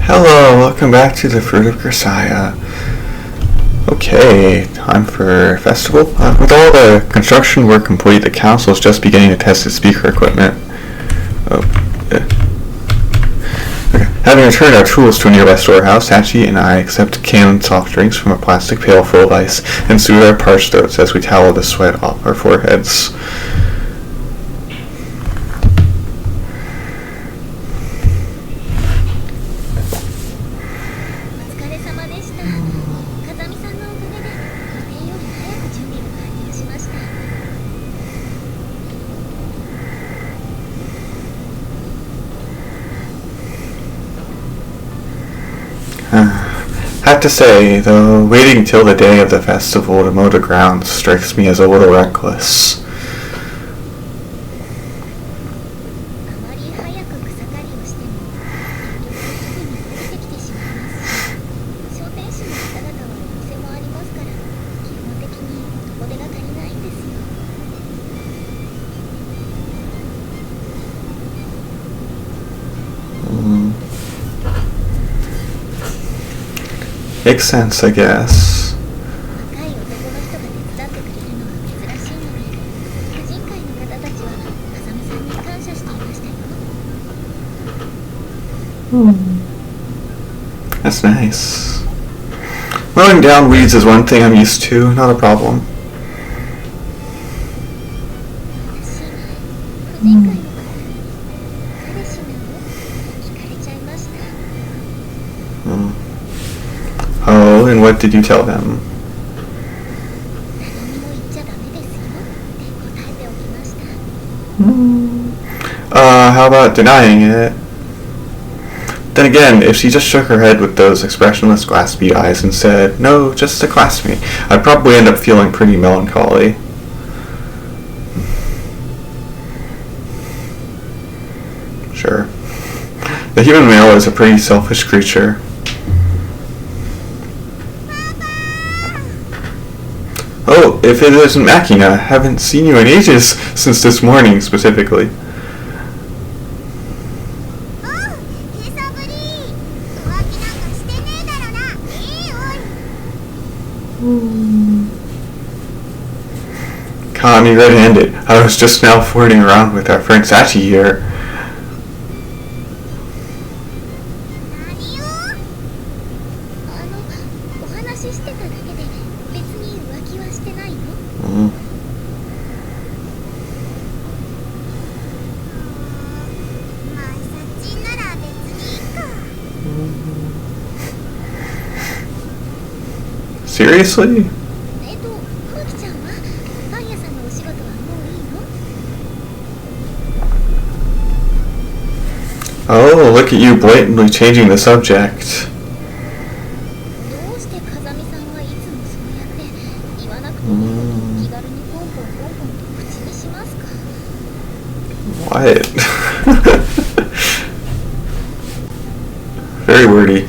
Hello, welcome back to the Fruit of Grisaia. Okay, time for festival. With all the construction work complete, the council is just beginning to test its speaker equipment. Okay. Having returned our tools to a nearby storehouse, Hachi and I accept canned soft drinks from a plastic pail full of ice and soothe our parched throats as we towel the sweat off our foreheads. Have to say, though, waiting till the day of the festival to mow the grounds strikes me as a little reckless. Makes sense, I guess. That's nice. Mowing down weeds is one thing I'm used to, not a problem. Oh, and what did you tell them? How about denying it? Then again, if she just shook her head with those expressionless glass bead eyes and said, "No, just a classmate," I'd probably end up feeling pretty melancholy. Sure. The human male is a pretty selfish creature. Oh, if it isn't Makina, haven't seen you in ages, since this morning specifically. Caught me red-handed. I was just now flirting around with our friend Sachi here. Seriously? Oh, look at you blatantly changing the subject. What? Very wordy.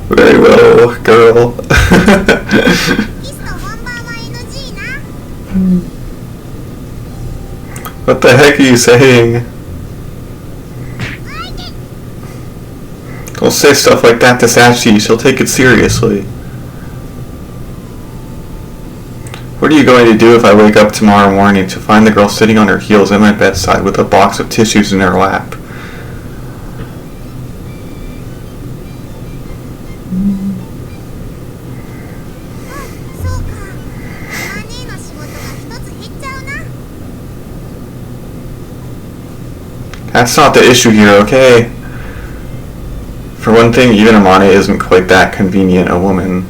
Very well, girl. What the heck are you saying? Don't say stuff like that to Sachi, she'll take it seriously. What are you going to do if I wake up tomorrow morning to find the girl sitting on her heels at my bedside with a box of tissues in her lap? That's not the issue here, okay? For one thing, even Amane isn't quite that convenient a woman.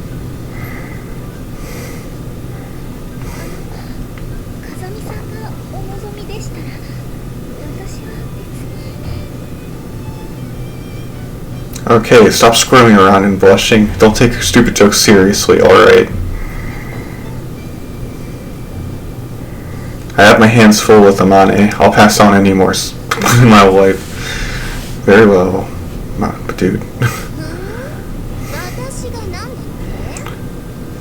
Okay, stop squirming around and blushing. Don't take your stupid jokes seriously, alright? I have my hands full with Amane. I'll pass on any more in my life. Very well. But dude.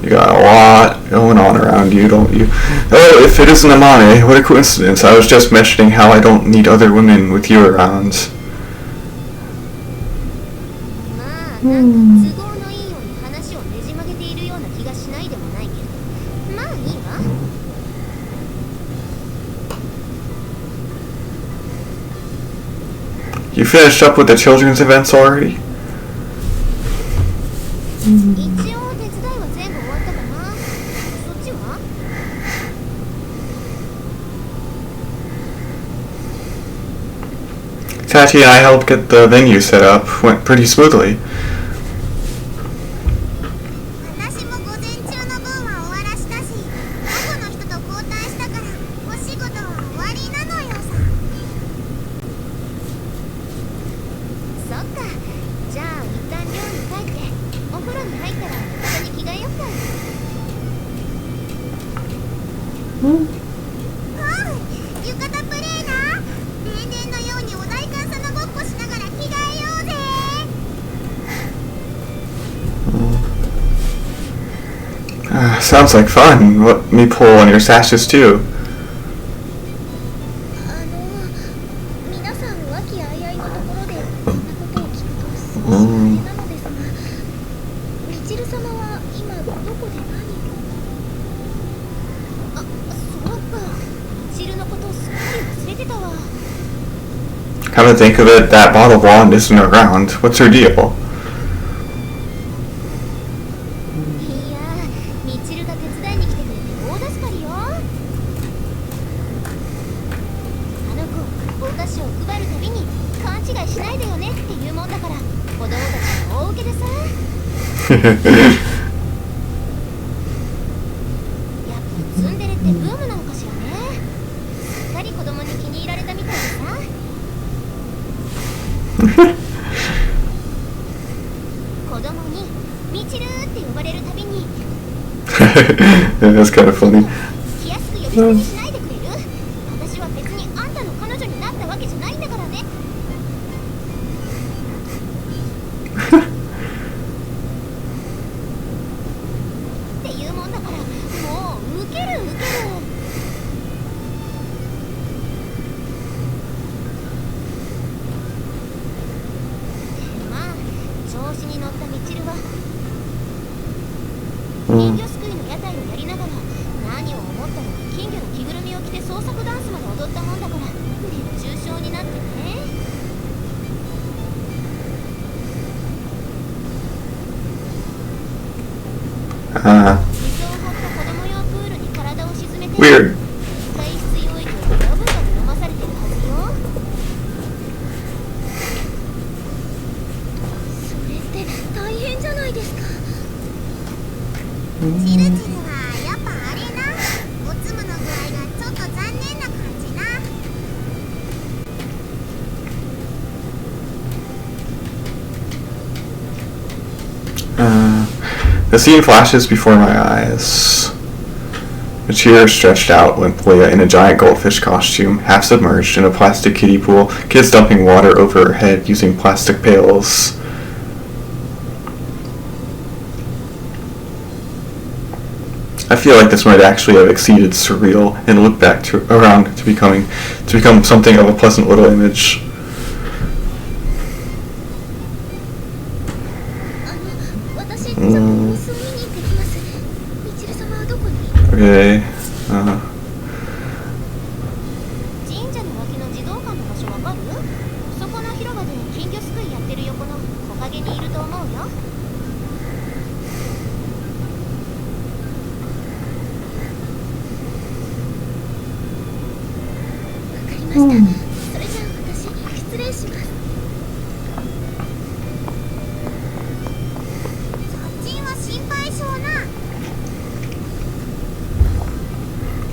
You got a lot going on around you, don't you? Oh, if it isn't Amane, what a coincidence. I was just mentioning how I don't need other women with you around. You finished up with the children's events already? Tati and I helped get the venue set up. Went pretty smoothly. Sounds like fun. Let me pull on your sashes too. Come to think of it, that bottle blonde isn't around. What's her deal? That's kind of funny. Weird. The scene flashes before my eyes. A chair stretched out limply in a giant goldfish costume, half submerged in a plastic kiddie pool, kids dumping water over her head using plastic pails. I feel like this might actually have exceeded surreal and look back around to become something of a pleasant little image. Okay.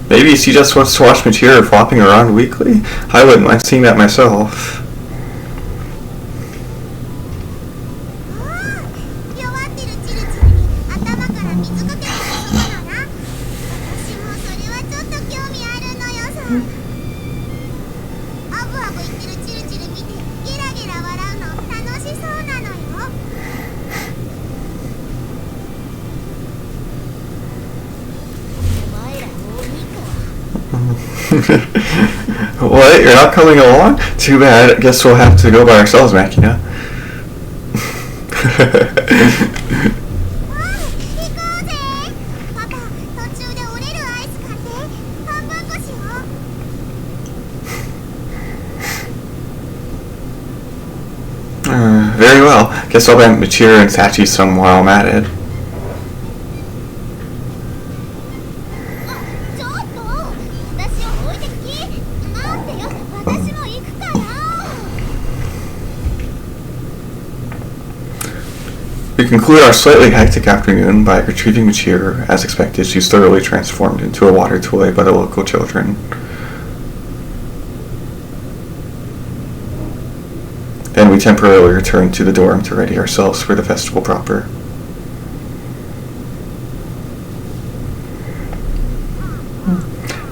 Maybe she just wants to watch Machiro flopping around weekly? I wouldn't mind seeing that myself. What? You're not coming along? Too bad. I guess we'll have to go by ourselves, Makina. Very well. Guess I'll bet Machiro and Sachi some while I'm at it. We conclude our slightly hectic afternoon by retrieving Machiro. As expected, she's thoroughly transformed into a water toy by the local children. Then we temporarily return to the dorm to ready ourselves for the festival proper.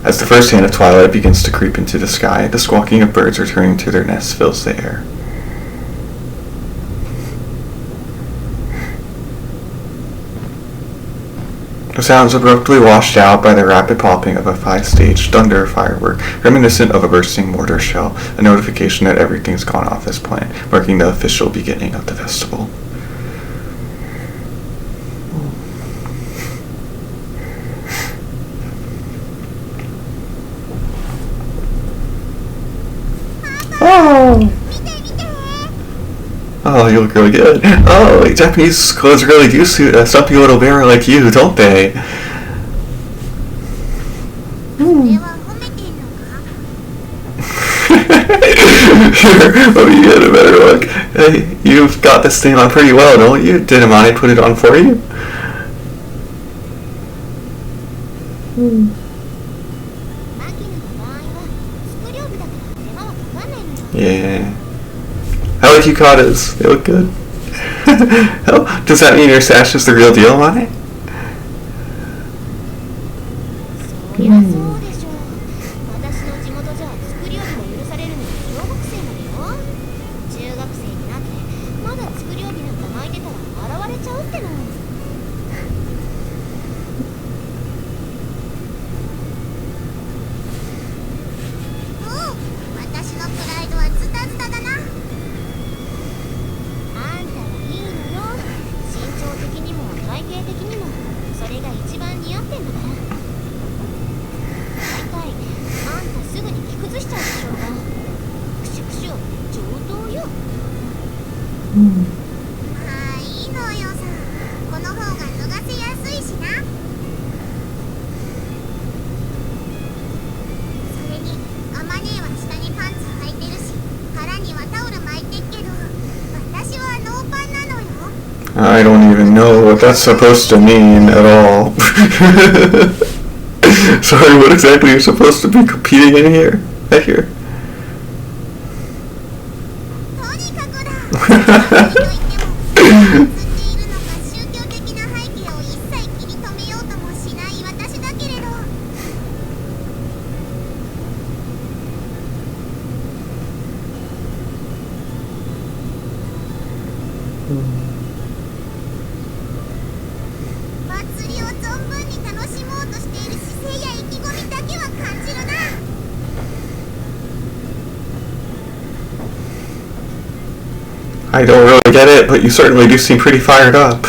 As the first hint of twilight begins to creep into the sky, the squawking of birds returning to their nests fills the air. The sounds abruptly washed out by the rapid popping of a 5-stage thunder firework, reminiscent of a bursting mortar shell, a notification that everything's gone off as planned, marking the official beginning of the festival. Oh, you look really good. Oh, Japanese clothes really do suit a stumpy little bear like you, don't they? Sure, but you get a better look. Hey, you've got this thing on pretty well, don't you? Did Amane put it on for you? Yeah. I like yukatas. They look good. Oh, does that mean your sash is the real deal, Amane? I don't even know what that's supposed to mean at all. Sorry, what exactly you're supposed to be competing in here? Right here. I don't really get it, but you certainly do seem pretty fired up.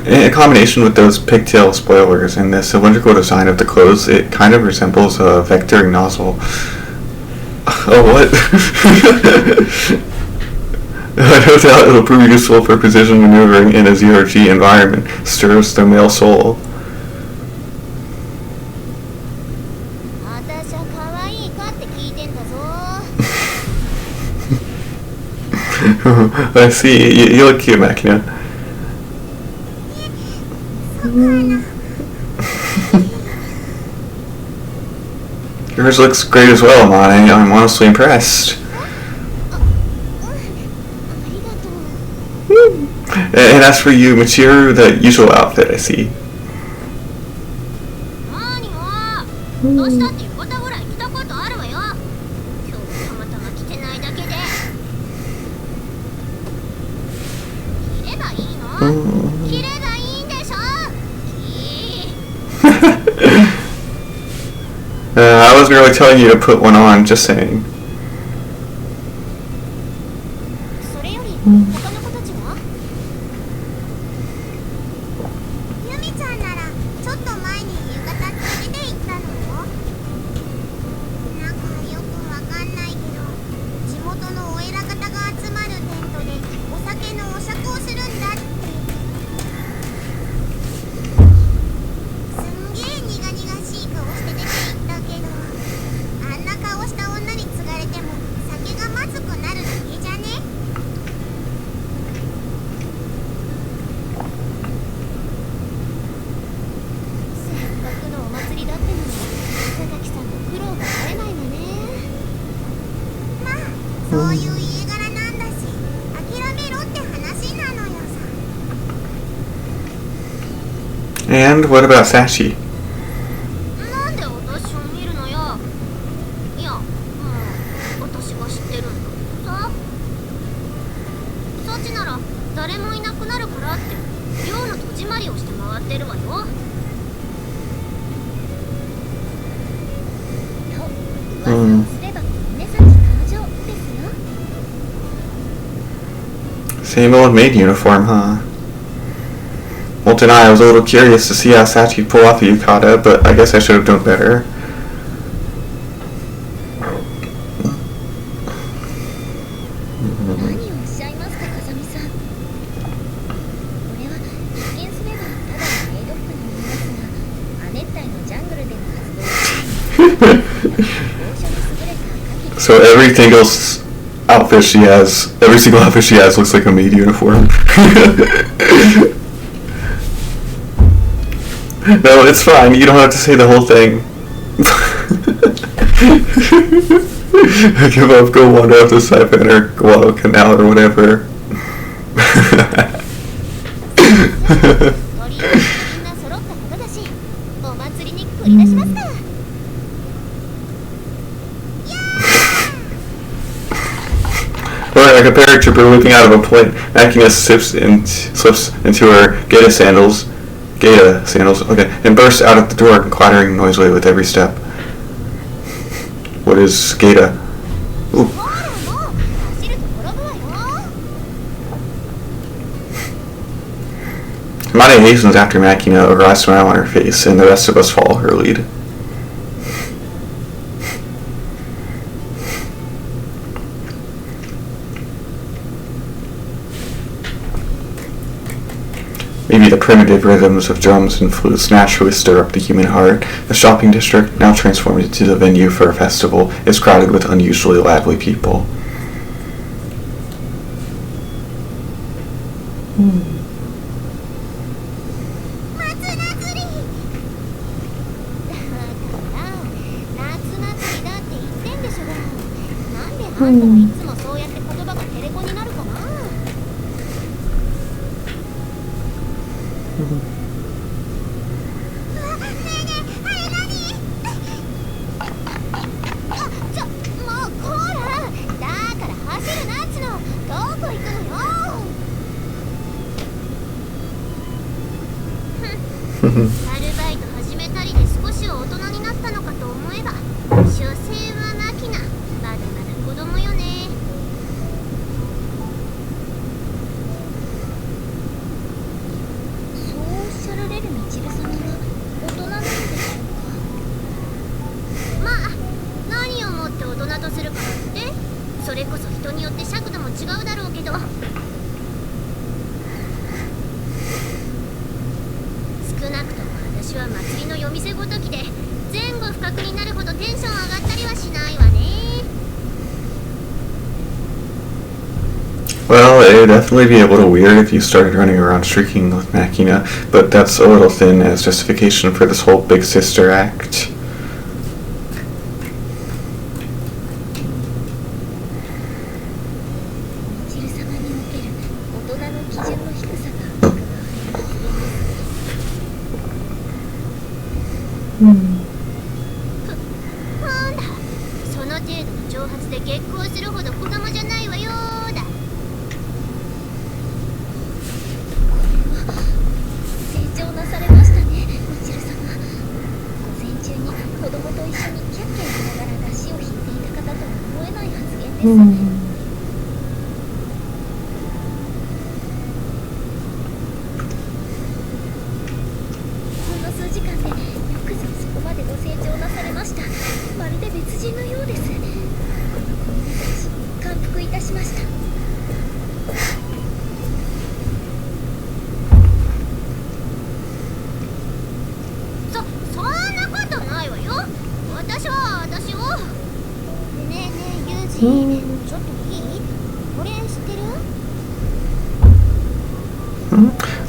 In combination with those pigtail spoilers and the cylindrical design of the clothes, it kind of resembles a vectoring nozzle. Oh, what? No doubt it'll prove useful for precision maneuvering in a zero-G environment. Stirs the male soul. I see. You look cute, Makina. Yours looks great as well, Amane. I'm honestly impressed. And as for you, Michiru, the usual outfit, I see. I wasn't really telling you to put one on, just saying. And what about Sachi? Same old maid uniform, huh? Won't deny I was a little curious to see how Sachi pull off a yukata, but I guess I should have done better. So every single outfit she has looks like a maid uniform. No, it's fine. You don't have to say the whole thing. Give up, go wander up the siphon or Guadalcanal or whatever. Or like a paratrooper leaping out of a plane, Makina slips into her Gaeta sandals, okay, and bursts out of the door, clattering noisily with every step. What is Gaeta? Ooh. Amane hastens after Makina, a wry smile on her face, and the rest of us follow her lead. Maybe the primitive rhythms of drums and flutes naturally stir up the human heart. The shopping district, now transformed into the venue for a festival, is crowded with unusually lively people. Well, it would definitely be a little weird if you started running around shrieking with Makina, but that's a little thin as justification for this whole big sister act.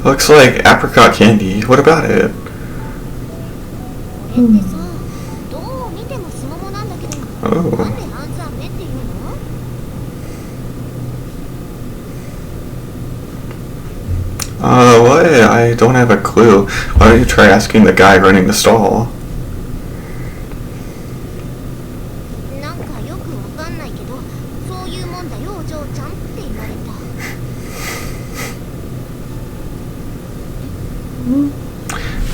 Looks like apricot candy. What about it? Oh. What? I don't have a clue. Why don't you try asking the guy running the stall?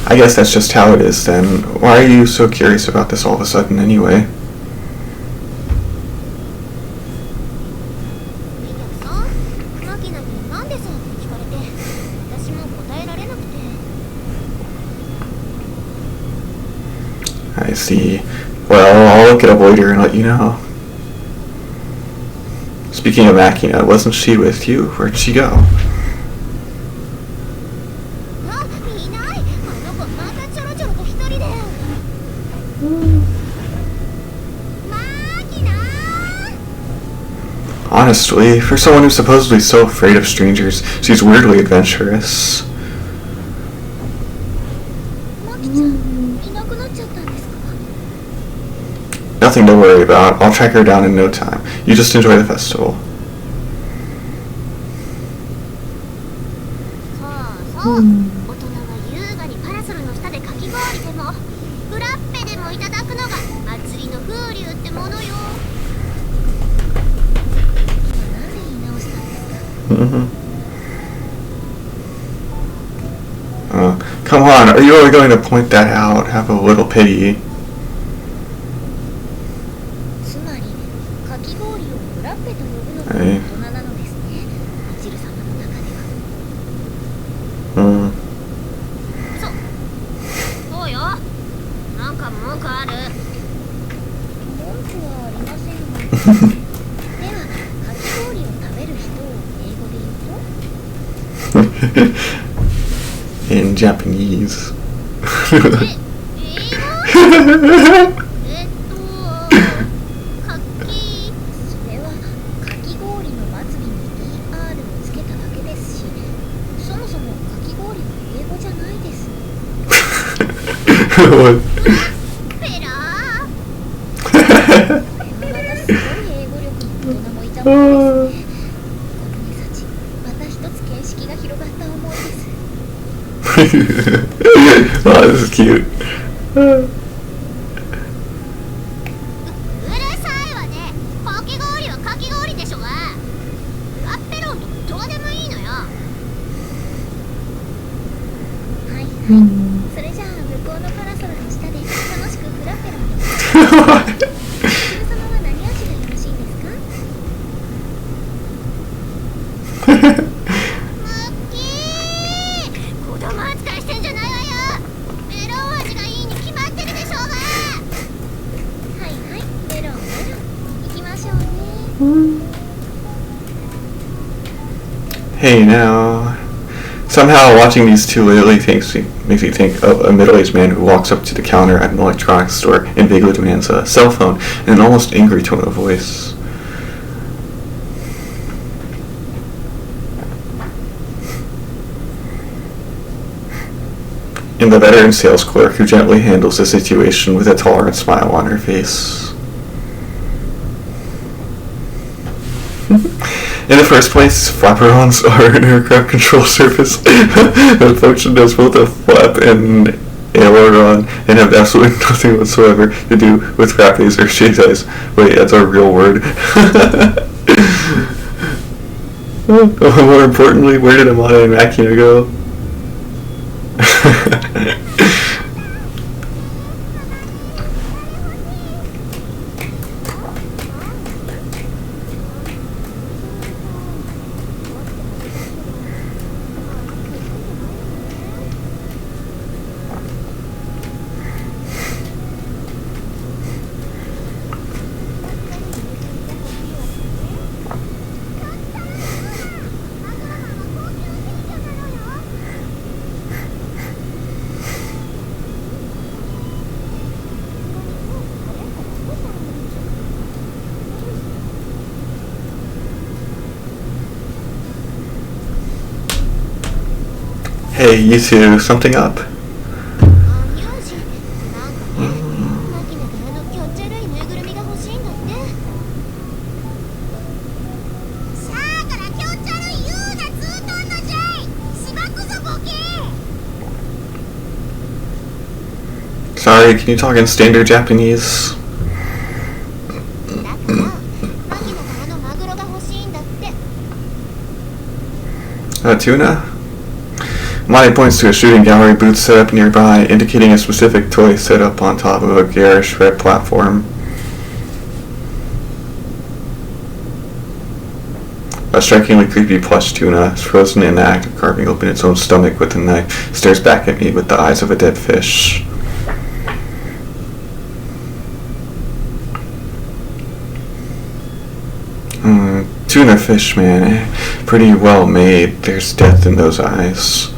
I guess that's just how it is then. Why are you so curious about this all of a sudden anyway? I see. Well, I'll look it up later and let you know. Speaking of Makina, wasn't she with you? Where'd she go? Honestly, for someone who's supposedly so afraid of strangers, she's weirdly adventurous. Nothing to worry about. I'll track her down in no time. You just enjoy the festival. Come on, are you really going to point that out? Have a little pity. Hey. In Japanese. What? Oh, this is cute. Hey now. Somehow watching these two lately makes me think of a middle-aged man who walks up to the counter at an electronics store and vaguely demands a cell phone in an almost angry tone of voice. and the veteran sales clerk who gently handles the situation with a tolerant smile on her face. In the first place, flaperons are an aircraft control surface that function as both a flap and an aileron and have absolutely nothing whatsoever to do with frappes or shades. Wait, that's a real word. More importantly, where did Amane and Makina go? Hey, you two, something up? Sorry, can you talk in standard Japanese? Tuna? Amane points to a shooting gallery booth set up nearby, indicating a specific toy set up on top of a garish red platform. A strikingly creepy plush tuna, frozen in the act of carving open its own stomach with a knife, stares back at me with the eyes of a dead fish. Tuna fish, man. Pretty well made. There's death in those eyes.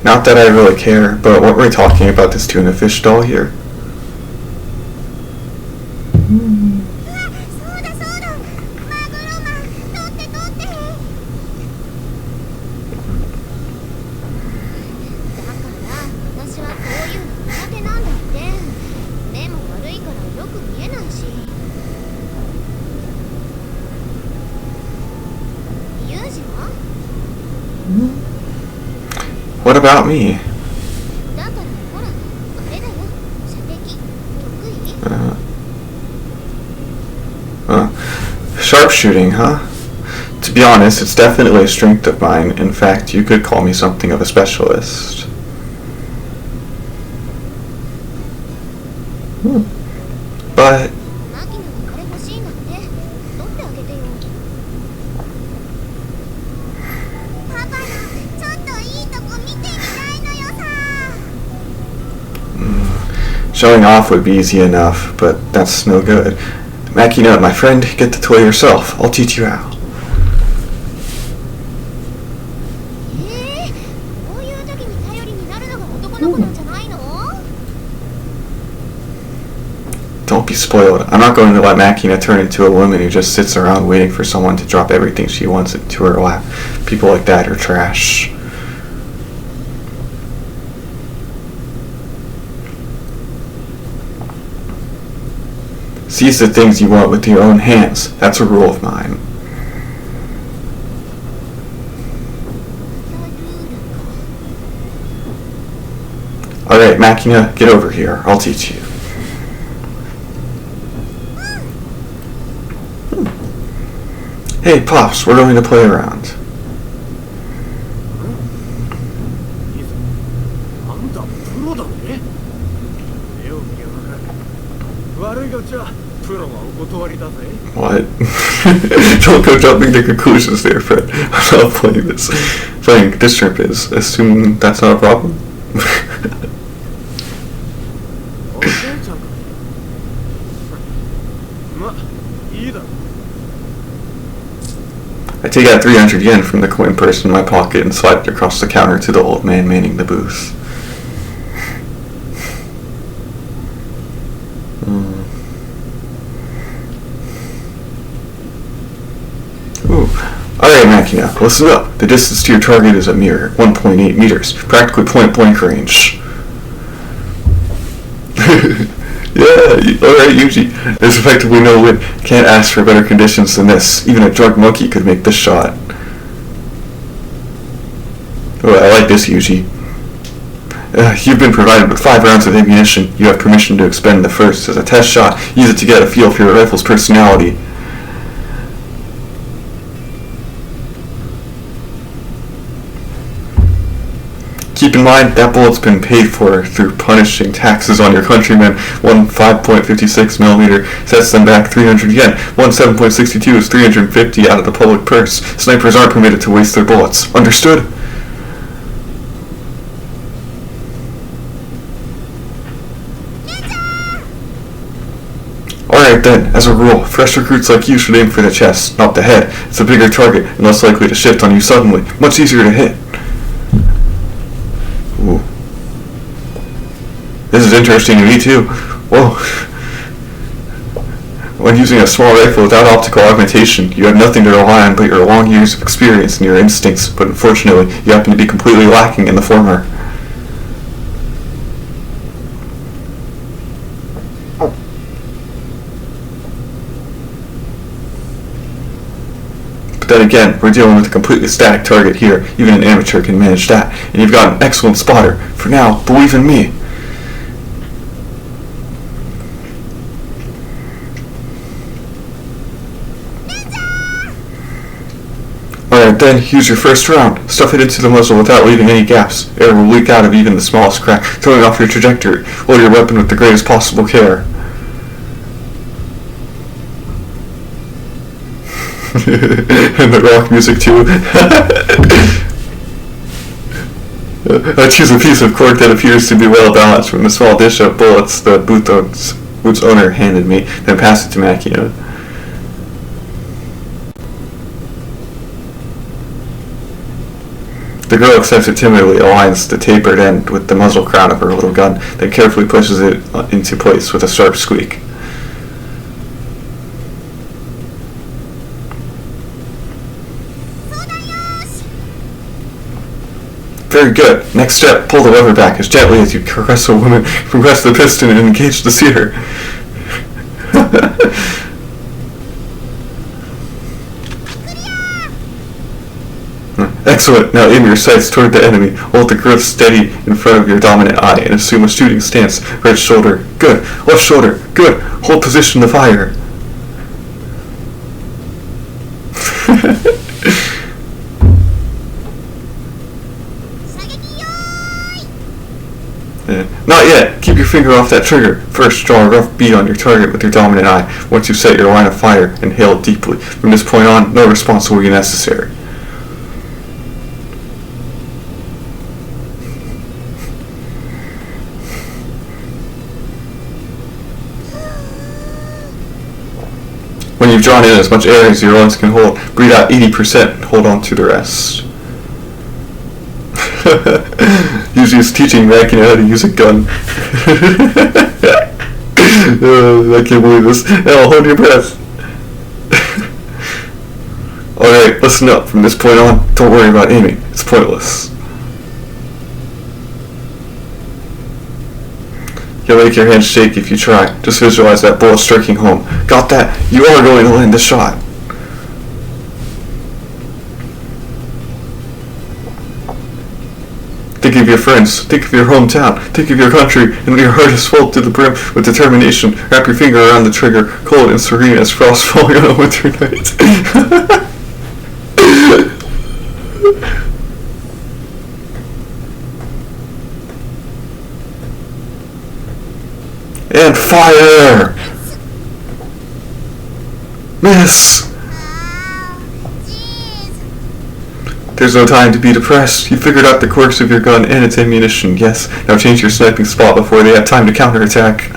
Not that I really care, but what were we talking about this tuna fish doll here? What about me? Sharpshooting, huh? To be honest, it's definitely a strength of mine. In fact, you could call me something of a specialist. But... showing off would be easy enough, but that's no good. Makina, my friend, get the toy yourself. I'll teach you how. Don't be spoiled. I'm not going to let Makina turn into a woman who just sits around waiting for someone to drop everything she wants into her lap. People like that are trash. Seize the things you want with your own hands. That's a rule of mine. Alright, Makina, get over here. I'll teach you. Hey, Pops, we're going to play around. What? Don't go jumping to conclusions there, Fred. I'm not playing this. Playing this trip is. Assume that's not a problem. I take out 300 yen from the coin purse in my pocket and slide it across the counter to the old man manning the booth. Ooh. Alright, Makina, listen up. The distance to your target is a mere 1.8 meters, practically point-blank range. Yeah, alright, Yuuji. There's effectively no win. Can't ask for better conditions than this. Even a drunk monkey could make this shot. Oh, I like this, Yuuji. You've been provided with 5 rounds of ammunition. You have permission to expend the first as a test shot. Use it to get a feel for your rifle's personality. Keep in mind, that bullet's been paid for through punishing taxes on your countrymen. One 5.56mm sets them back 300 yen. One 7.62 is 350 out of the public purse. Snipers aren't permitted to waste their bullets. Understood? Alright then, as a rule, fresh recruits like you should aim for the chest, not the head. It's a bigger target and less likely to shift on you suddenly. Much easier to hit. Ooh. This is interesting to me too. Whoa. When using a small rifle without optical augmentation, you have nothing to rely on but your long years of experience and your instincts, but unfortunately, you happen to be completely lacking in the former. But then again, we're dealing with a completely static target here. Even an amateur can manage that. And you've got an excellent spotter. For now, believe in me. Alright then, use your first round. Stuff it into the muzzle without leaving any gaps. Air will leak out of even the smallest crack, throwing off your trajectory. Hold your weapon with the greatest possible care. And the rock music too. I choose a piece of cork that appears to be well balanced from the small dish of bullets the boot's owner handed me, then passed it to Makina. The girl accepts it timidly, aligns the tapered end with the muzzle crown of her little gun, then carefully pushes it into place with a sharp squeak. Very good. Next step, pull the lever back as gently as you caress a woman, press the piston and engage the sear. Excellent. Now aim your sights toward the enemy. Hold the grip steady in front of your dominant eye and assume a shooting stance. Right shoulder. Good. Left shoulder. Good. Hold position to fire. Not yet. Keep your finger off that trigger. First, draw a rough bead on your target with your dominant eye. Once you set your line of fire, inhale deeply. From this point on, no response will be necessary. When you've drawn in as much air as your lungs can hold, breathe out 80% and hold on to the rest. Yuuji is teaching Makina how to use a gun. I can't believe this. Now hold your breath. Alright, listen up. From this point on, don't worry about aiming. It's pointless. You'll make your hands shake if you try. Just visualize that bullet striking home. Got that? You are going to land the shot. Think of your friends. Think of your hometown. Think of your country. And your heart is full to the brim with determination. Wrap your finger around the trigger, cold and serene as frost falling on a winter night. And fire! Miss! There's no time to be depressed. You figured out the quirks of your gun and its ammunition, yes. Now change your sniping spot before they have time to counterattack.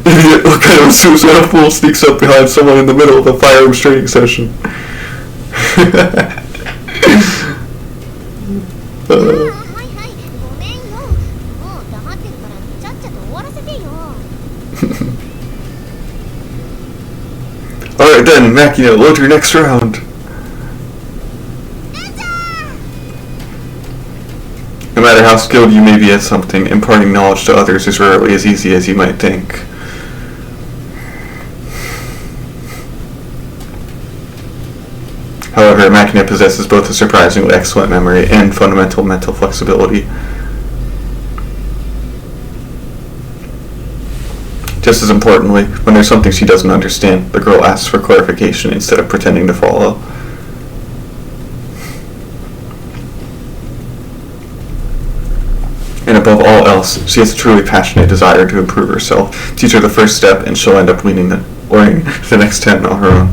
Idiot, what kind of a suicidal fool sneaks up behind someone in the middle of a firearms training session? Alright then, Makina, load your next round. No matter how skilled you may be at something, imparting knowledge to others is rarely as easy as you might think. However, Makina possesses both a surprisingly excellent memory and fundamental mental flexibility. Just as importantly, when there's something she doesn't understand, the girl asks for clarification instead of pretending to follow. And above all else, she has a truly passionate desire to improve herself. Teach her the first step and she'll end up leading the next 10 on her own.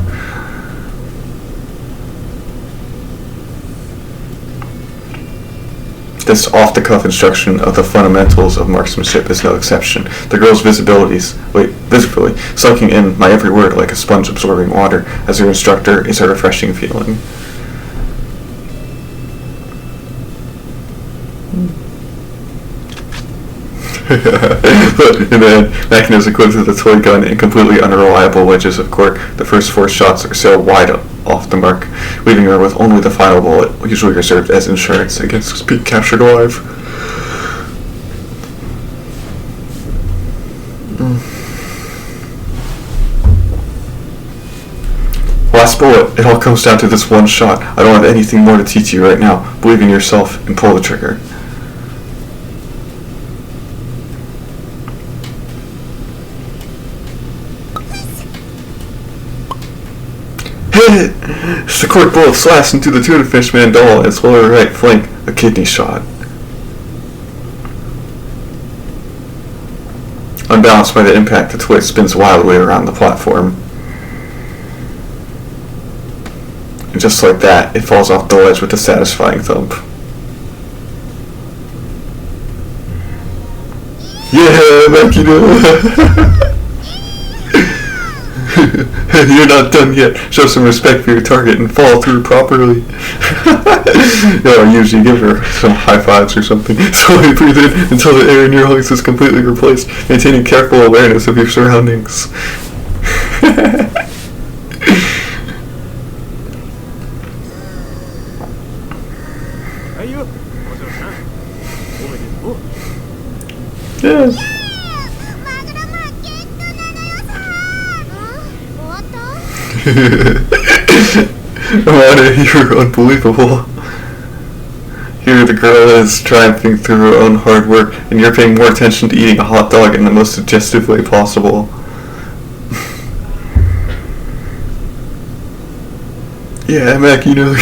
This off-the-cuff instruction of the fundamentals of marksmanship is no exception. The girl's visibly sucking in my every word like a sponge absorbing water. As her instructor, is a refreshing feeling. But in the end, Makina is equipped with a toy gun and completely unreliable wedges of cork. The first 4 shots are sailed wide off the mark, leaving her with only the final bullet, usually reserved as insurance against being captured alive. Last bullet. It all comes down to this one shot. I don't have anything more to teach you right now. Believe in yourself and pull the trigger. Hit it! The cork bullet slashed into the tuna fish mandible in its lower right flank. A kidney shot. Unbalanced by the impact, the toy spins wildly around the platform. And just like that, it falls off the ledge with a satisfying thump. Yeah, Makina! You're not done yet. Show some respect for your target and follow through properly. Or usually give her some high fives or something. Slowly breathe in until the air in your lungs is completely replaced, maintaining careful awareness of your surroundings. Yes. Amane, you're unbelievable. Here the girl is triumphing through her own hard work, and you're paying more attention to eating a hot dog in the most suggestive way possible. Yeah, Makina.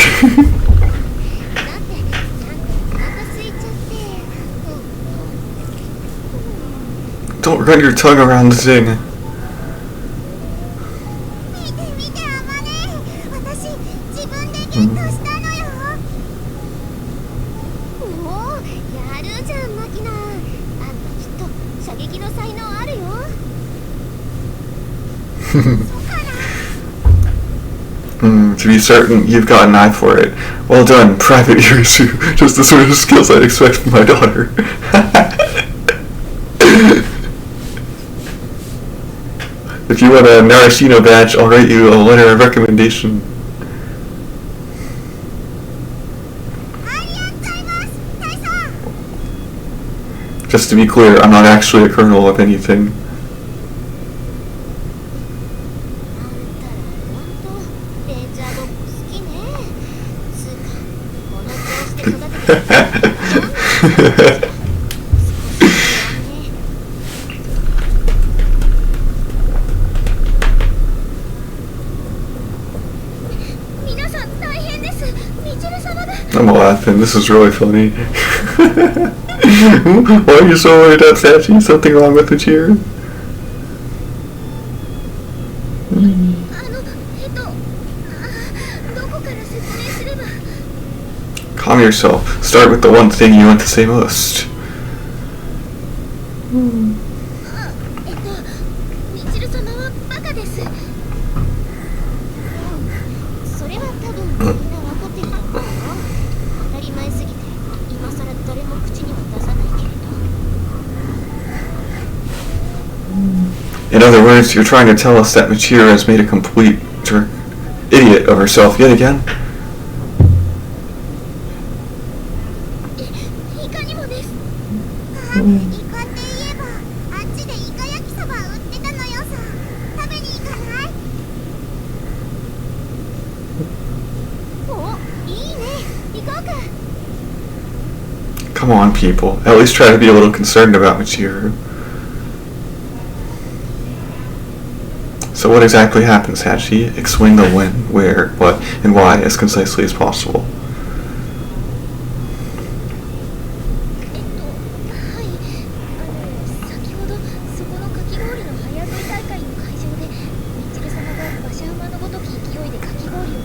Don't run your tongue around the thing. To be certain, you've got an eye for it. Well done, Private Yuuji. Just the sort of skills I'd expect from my daughter. If you want a Narashino badge, I'll write you a letter of recommendation. Just to be clear, I'm not actually a colonel of anything. I'm laughing, this is really funny. Why are you so worried about Sachi? Something wrong with the chair? Calm yourself. Start with the one thing you want to say most. In other words, you're trying to tell us that Machira has made a complete idiot of herself yet again? Come on, people. At least try to be a little concerned about Machiro. So what exactly happens, Hachi? Explain the when, where, what, and why as concisely as possible.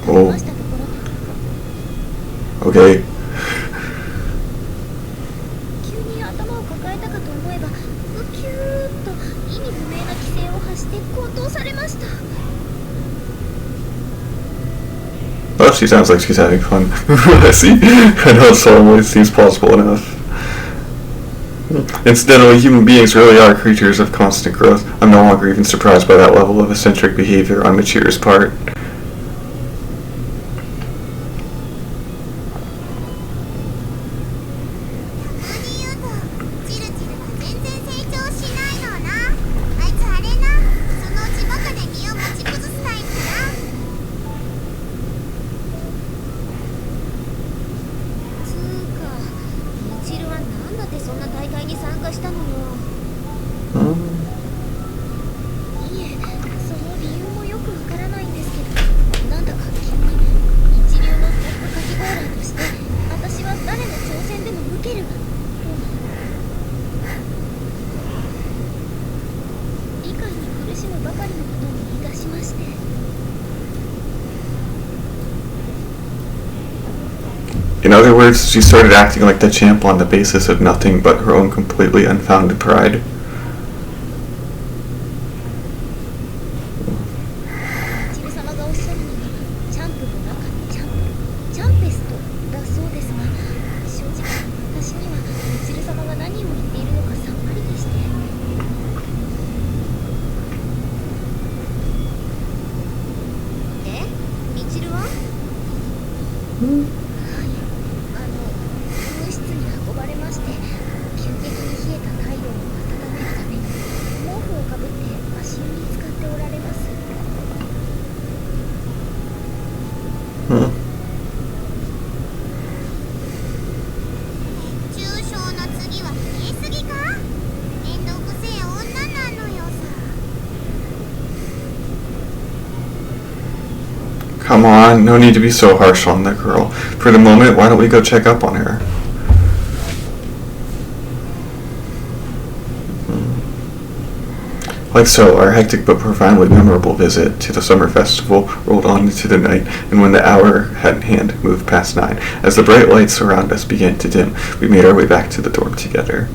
Oh. Okay. Well, she sounds like she's having fun. See? I know it always seems plausible enough. Incidentally, human beings really are creatures of constant growth. I'm no longer even surprised by that level of eccentric behavior on Machira's part. In other words, she started acting like the champ on the basis of nothing but her own completely unfounded pride. Come on, no need to be so harsh on the girl. For the moment, why don't we go check up on her? Like so, our hectic but profoundly memorable visit to the summer festival rolled on into the night, and when the hour at hand moved past 9, as the bright lights around us began to dim, we made our way back to the dorm together.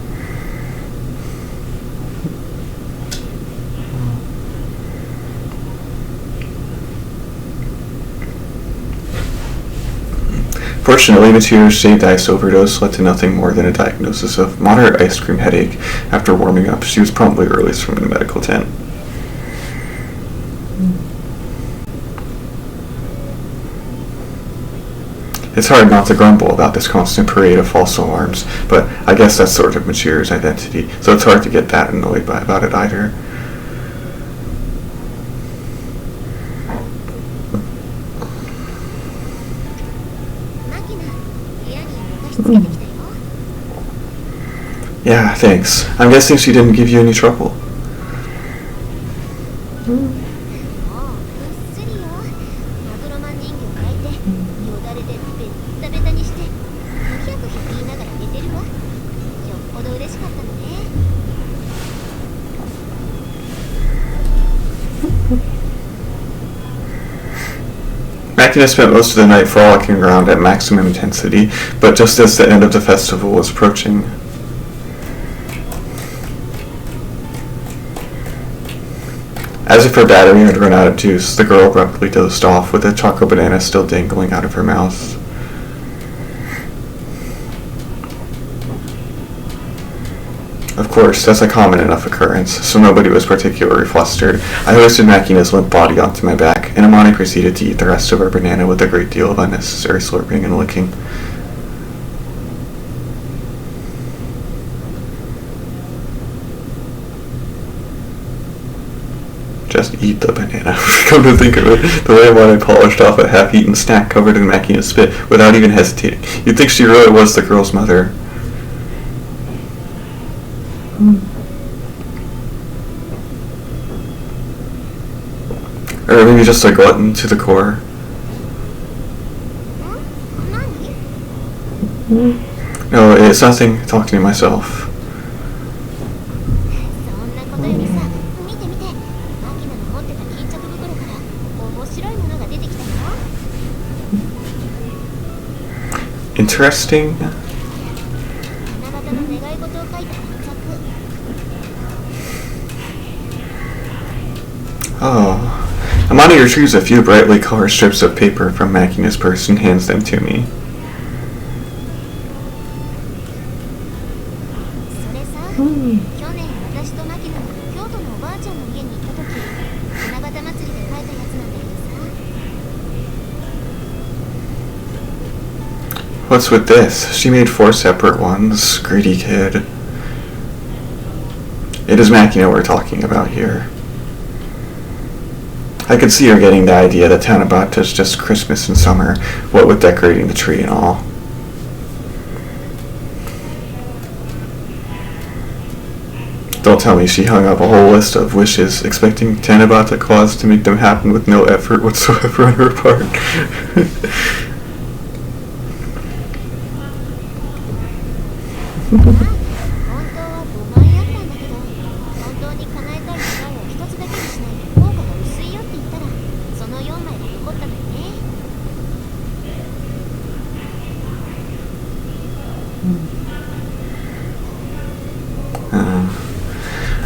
Unfortunately, Machine's shaved ice overdose led to nothing more than a diagnosis of moderate ice cream headache. After warming up, she was promptly released from the medical tent. It's hard not to grumble about this constant parade of false alarms, but I guess that's sort of Machine's identity, so it's hard to get that annoyed about it either. Yeah, thanks. I'm guessing she didn't give you any trouble. Makina spent most of the night frolicking around at maximum intensity, but just as the end of the festival was approaching, as if her battery had run out of juice, the girl abruptly dozed off, with a choco banana still dangling out of her mouth. Of course, that's a common enough occurrence, so nobody was particularly flustered. I hoisted Makina's limp body onto my back, and Amane proceeded to eat the rest of her banana with a great deal of unnecessary slurping and licking. Just eat the banana. Come to think of it, the way Amane polished off a half-eaten snack covered in Makina's spit without even hesitating. You'd think she really was the girl's mother. Or maybe just a glutton to the core. No, it's nothing. Talking to myself. Interesting. Oh. Amane retrieves a few brightly colored strips of paper from Makina's purse and hands them to me. What's with this? She made 4 separate ones. Greedy kid. It is Makina we're talking about here. I could see her getting the idea that Tanabata is just Christmas and summer, what with decorating the tree and all. Don't tell me she hung up a whole list of wishes, expecting Tanabata Claus to make them happen with no effort whatsoever on her part.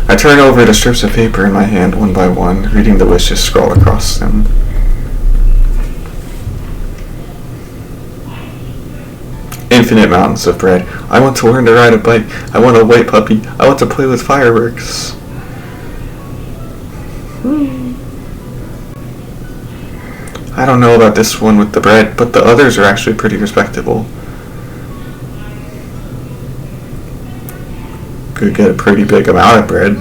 I turn over the strips of paper in my hand one by one, reading the wishes scrawled across them. Infinite mountains of bread. I want to learn to ride a bike. I want a white puppy. I want to play with fireworks. I don't know about this one with the bread, but the others are actually pretty respectable. Could get a pretty big amount of bread.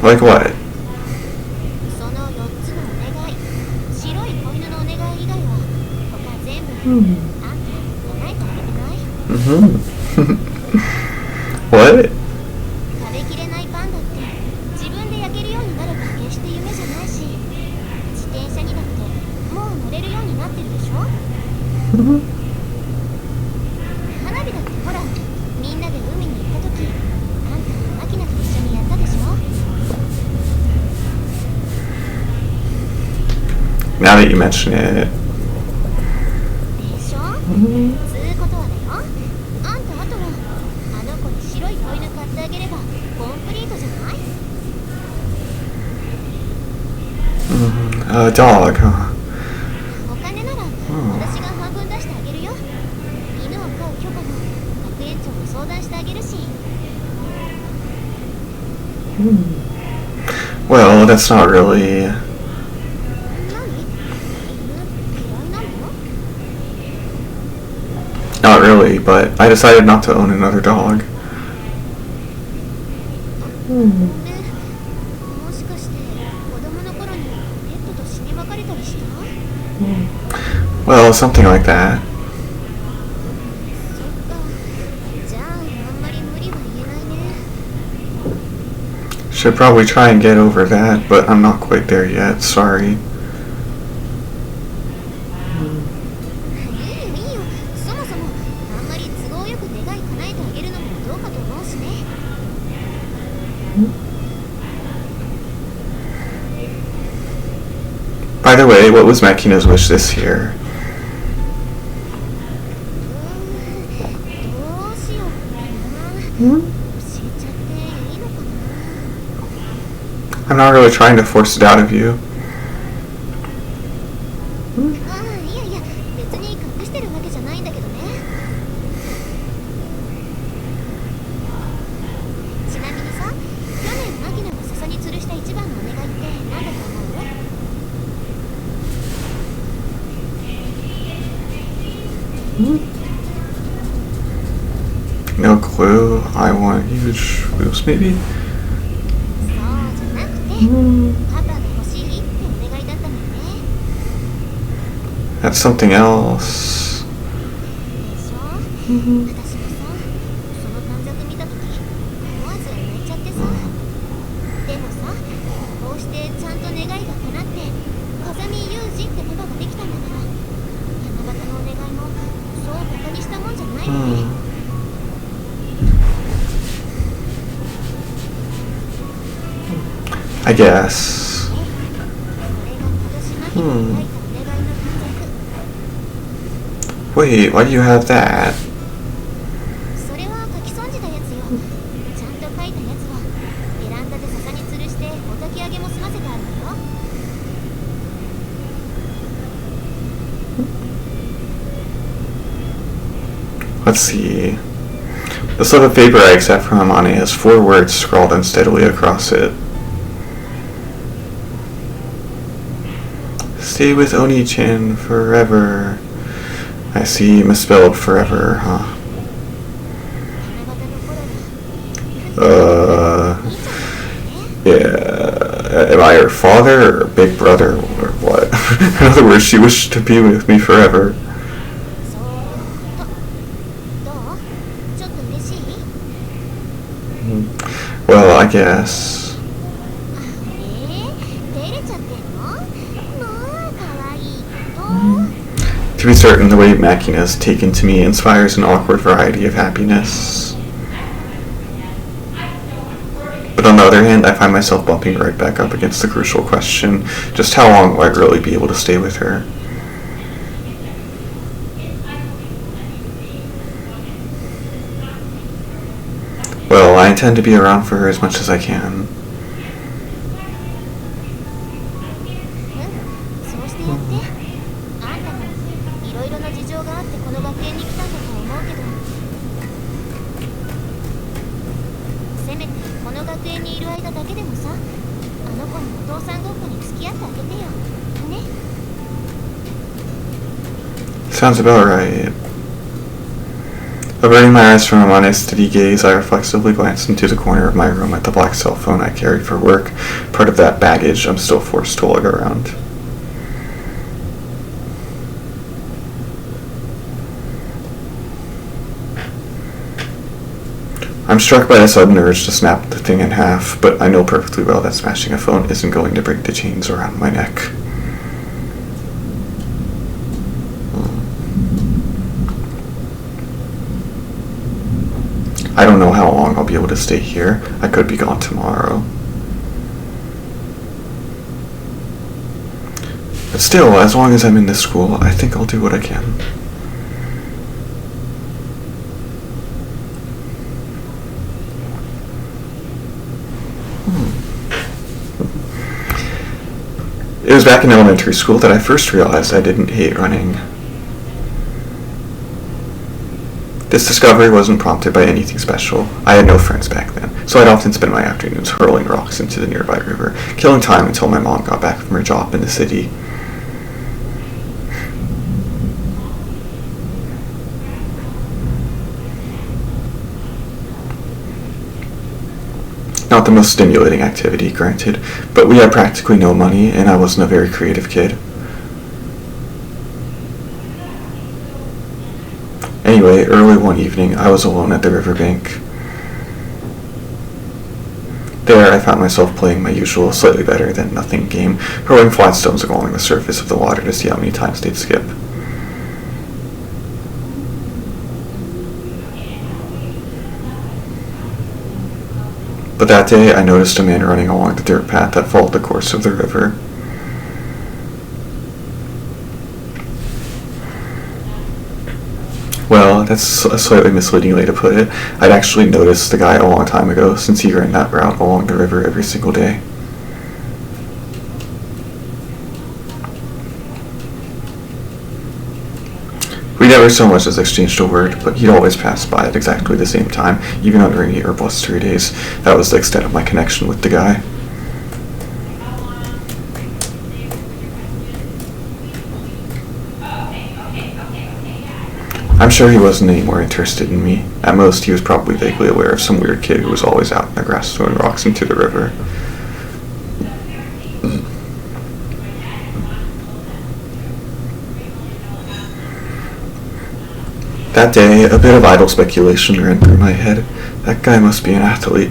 Like what? What? Now that you mention it. A dog, huh? Well, that's not really... Not really, but I decided not to own another dog. Well, something like that. Should probably try and get over that, but I'm not quite there yet, sorry. By the way, what was Makina's wish this year? I'm not really trying to force it out of you. No clue. I want huge boobs, maybe? That's something else. I guess. Wait, why do you have that? Let's see. The slip of paper I accept from Amane has 4 words scrawled unsteadily across it. Stay with Oni-chan forever. I see, misspelled forever, huh? Yeah. Am I her father or big brother or what? In other words, she wished to be with me forever. Well, I guess. To be certain, the way Makina is taken to me inspires an awkward variety of happiness. But on the other hand, I find myself bumping right back up against the crucial question, just how long will I really be able to stay with her? Well, I intend to be around for her as much as I can. Sounds about right. Averting my eyes from Amane's steady gaze, I reflexively glanced into the corner of my room at the black cell phone I carried for work, part of that baggage I'm still forced to lug around. I'm struck by a sudden urge to snap the thing in half, but I know perfectly well that smashing a phone isn't going to break the chains around my neck. I don't know how long I'll be able to stay here. I could be gone tomorrow. But still, as long as I'm in this school, I think I'll do what I can. It was back in elementary school that I first realized I didn't hate running. This discovery wasn't prompted by anything special. I had no friends back then, so I'd often spend my afternoons hurling rocks into the nearby river, killing time until my mom got back from her job in the city. Not the most stimulating activity, granted, but we had practically no money, and I wasn't a very creative kid. Anyway, early one evening, I was alone at the riverbank. There, I found myself playing my usual slightly better than nothing game, hurling flat stones along the surface of the water to see how many times they'd skip. But that day, I noticed a man running along the dirt path that followed the course of the river. Well, that's a slightly misleading way to put it. I'd actually noticed the guy a long time ago, since he ran that route along the river every single day. We never so much as exchanged a word, but he'd always pass by at exactly the same time, even on rainy or blustery days. That was the extent of my connection with the guy. I'm sure he wasn't any more interested in me. At most, he was probably vaguely aware of some weird kid who was always out in the grass throwing rocks into the river. That day, a bit of idle speculation ran through my head. That guy must be an athlete.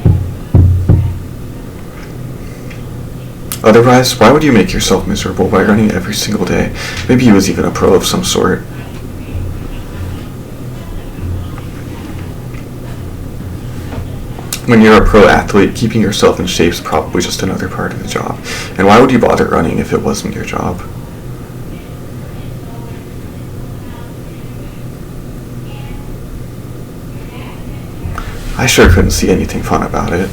Otherwise, why would you make yourself miserable by running every single day? Maybe he was even a pro of some sort. When you're a pro athlete, keeping yourself in shape is probably just another part of the job. And why would you bother running if it wasn't your job? I sure couldn't see anything fun about it.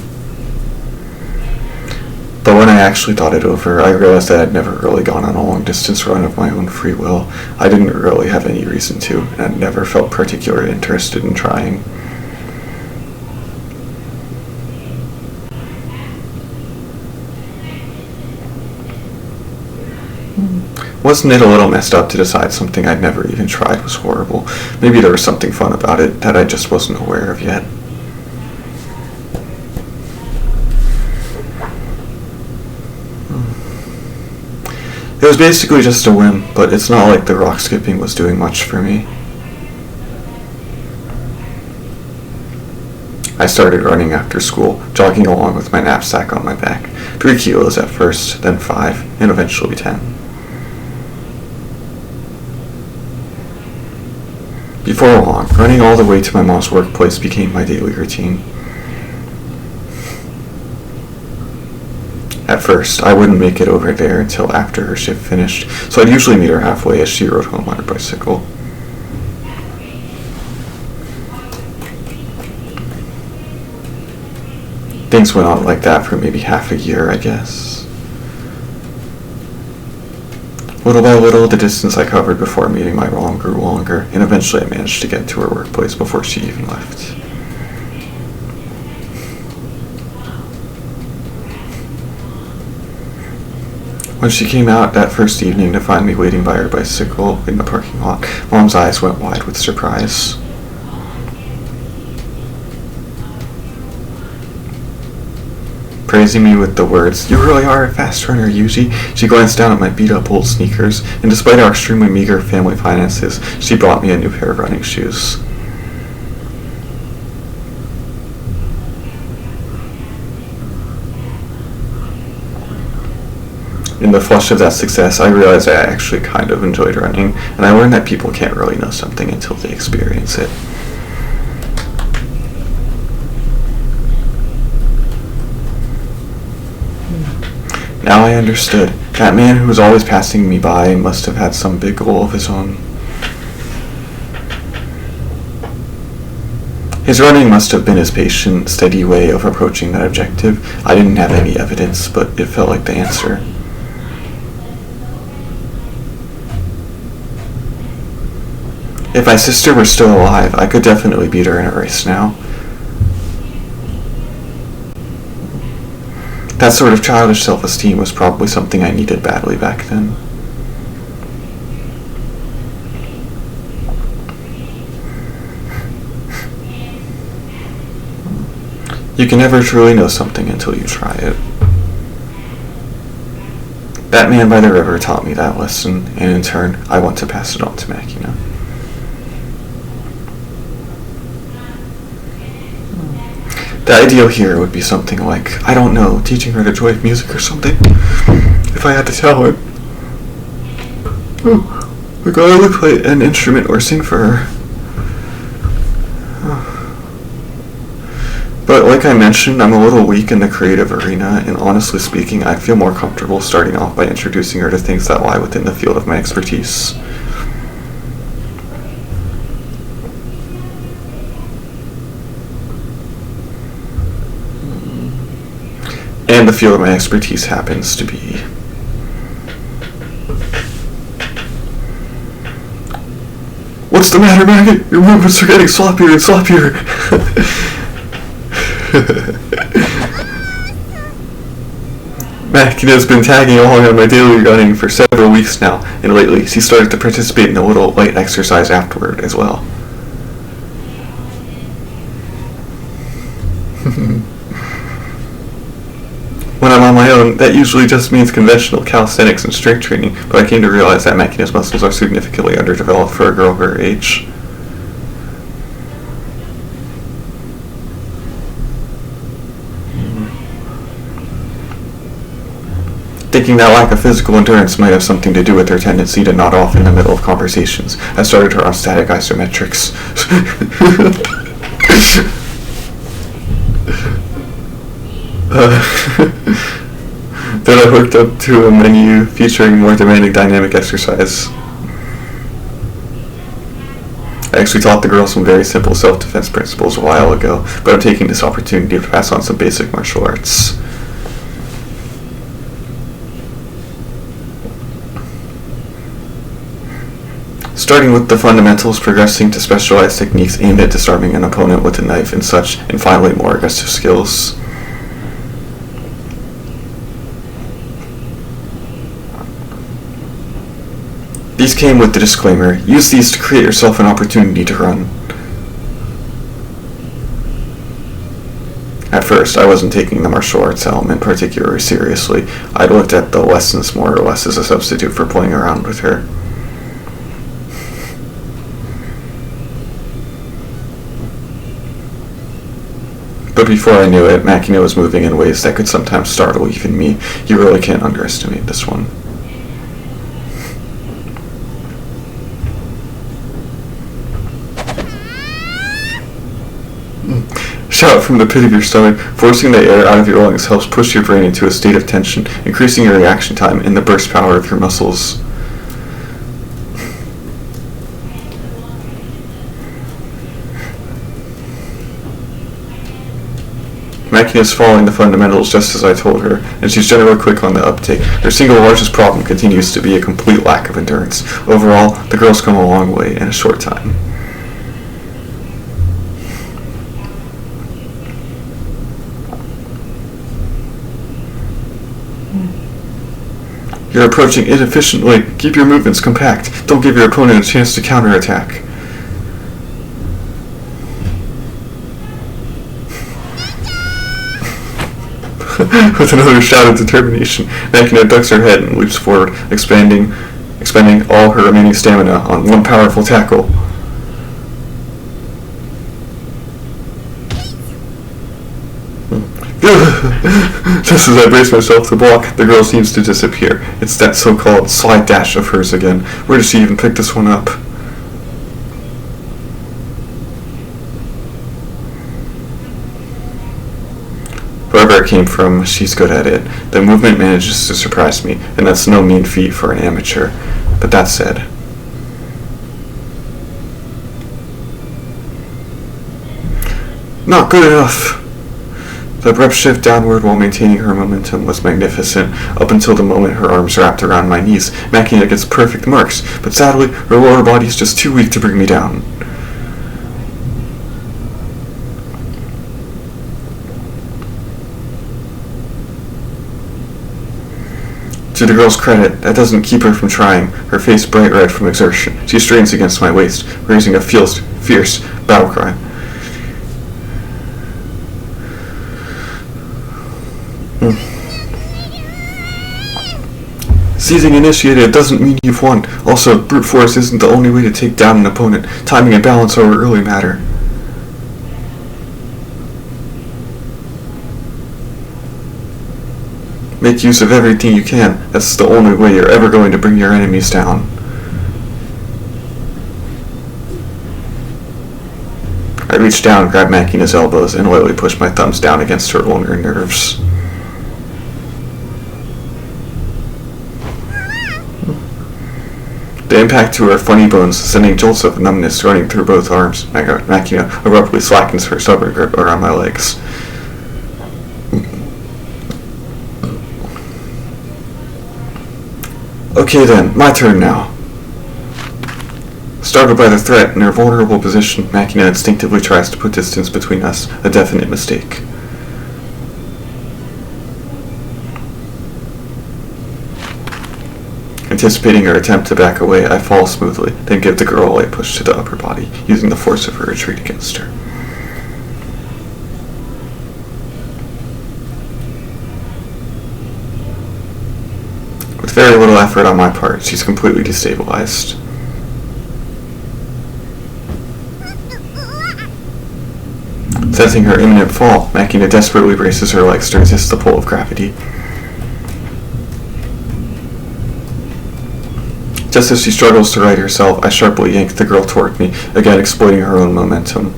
But when I actually thought it over, I realized that I'd never really gone on a long-distance run of my own free will. I didn't really have any reason to, and I'd never felt particularly interested in trying. Wasn't it a little messed up to decide something I'd never even tried was horrible? Maybe there was something fun about it that I just wasn't aware of yet. It was basically just a whim, but it's not like the rock skipping was doing much for me. I started running after school, jogging along with my knapsack on my back. 3 kilos at first, then 5, and eventually 10. Before long, running all the way to my mom's workplace became my daily routine. At first, I wouldn't make it over there until after her shift finished, so I'd usually meet her halfway as she rode home on her bicycle. Things went on like that for maybe half a year, I guess. Little by little, the distance I covered before meeting my mom grew longer, and eventually I managed to get to her workplace before she even left. When she came out that first evening to find me waiting by her bicycle in the parking lot, Mom's eyes went wide with surprise. Praising me with the words, "You really are a fast runner, Yuuji." She glanced down at my beat-up old sneakers, and despite our extremely meager family finances, she bought me a new pair of running shoes. In the flush of that success, I realized I actually kind of enjoyed running, and I learned that people can't really know something until they experience it. Now I understood. That man who was always passing me by must have had some big goal of his own. His running must have been his patient, steady way of approaching that objective. I didn't have any evidence, but it felt like the answer. If my sister were still alive, I could definitely beat her in a race now. That sort of childish self-esteem was probably something I needed badly back then. You can never truly know something until you try it. That man by the river taught me that lesson, and in turn, I want to pass it on to Makina. The ideal here would be something like, I don't know, teaching her the joy of music or something. If I had to tell her. We're going to play an instrument or sing for her. But like I mentioned, I'm a little weak in the creative arena, and honestly speaking, I'd feel more comfortable starting off by introducing her to things that lie within the field of my expertise. And the field of my expertise happens to be... What's the matter, Maggot? Your movements are getting sloppier and sloppier. Makina has been tagging along on my daily running for several weeks now, and lately she started to participate in a little light exercise afterward as well. When I'm on my own, that usually just means conventional calisthenics and strength training, but I came to realize that Makina's muscles are significantly underdeveloped for a girl her age. Thinking that lack of physical endurance might have something to do with her tendency to nod off in the middle of conversations, I started her on static isometrics. Then I hooked up to a menu featuring more demanding dynamic exercise. I actually taught the girl some very simple self-defense principles a while ago, but I'm taking this opportunity to pass on some basic martial arts. Starting with the fundamentals, progressing to specialized techniques aimed at disarming an opponent with a knife and such, and finally more aggressive skills. These came with the disclaimer, use these to create yourself an opportunity to run. At first, I wasn't taking the martial arts element particularly seriously. I'd looked at the lessons more or less as a substitute for playing around with her. But before I knew it, Makina was moving in ways that could sometimes startle even me. You really can't underestimate this one. Shout from the pit of your stomach. Forcing the air out of your lungs helps push your brain into a state of tension, increasing your reaction time and the burst power of your muscles. Makina is following the fundamentals just as I told her, and she's generally quick on the uptake. Her single largest problem continues to be a complete lack of endurance. Overall, the girl's come a long way in a short time. You're approaching inefficiently. Keep your movements compact. Don't give your opponent a chance to counterattack. With another shout of determination, Makina ducks her head and leaps forward, expending all her remaining stamina on one powerful tackle. Just as I brace myself to block, the girl seems to disappear. It's that so-called slide dash of hers again. Where did she even pick this one up? Wherever it came from, she's good at it. The movement manages to surprise me, and that's no mean feat for an amateur. But that said, not good enough. The abrupt shift downward while maintaining her momentum was magnificent, up until the moment her arms wrapped around my knees. Makina gets perfect marks, but sadly, her lower body is just too weak to bring me down. To the girl's credit, that doesn't keep her from trying, her face bright red from exertion. She strains against my waist, raising a fierce battle cry. Seizing initiative doesn't mean you've won. Also, brute force isn't the only way to take down an opponent. Timing and balance are what really matter. Make use of everything you can. That's the only way you're ever going to bring your enemies down. I reached down, grabbed Makina's elbows, and lightly pushed my thumbs down against her longer nerves. The impact to her funny bones, sending jolts of numbness running through both arms. Makina abruptly slackens her stubborn grip around my legs. Okay then, my turn now. Startled by the threat in her vulnerable position, Makina instinctively tries to put distance between us, a definite mistake. Anticipating her attempt to back away, I fall smoothly, then give the girl a light push to the upper body, using the force of her retreat against her. With very little effort on my part, she's completely destabilized. Sensing her imminent fall, Makina desperately braces her legs to resist the pull of gravity. Just as she struggles to right herself, I sharply yank the girl toward me, again exploiting her own momentum.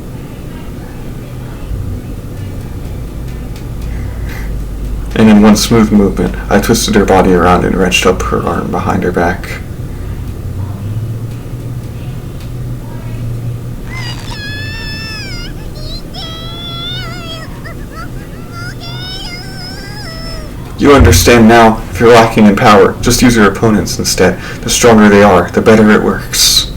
And in one smooth movement, I twisted her body around and wrenched up her arm behind her back. You understand now, if you're lacking in power, just use your opponents instead. The stronger they are, the better it works.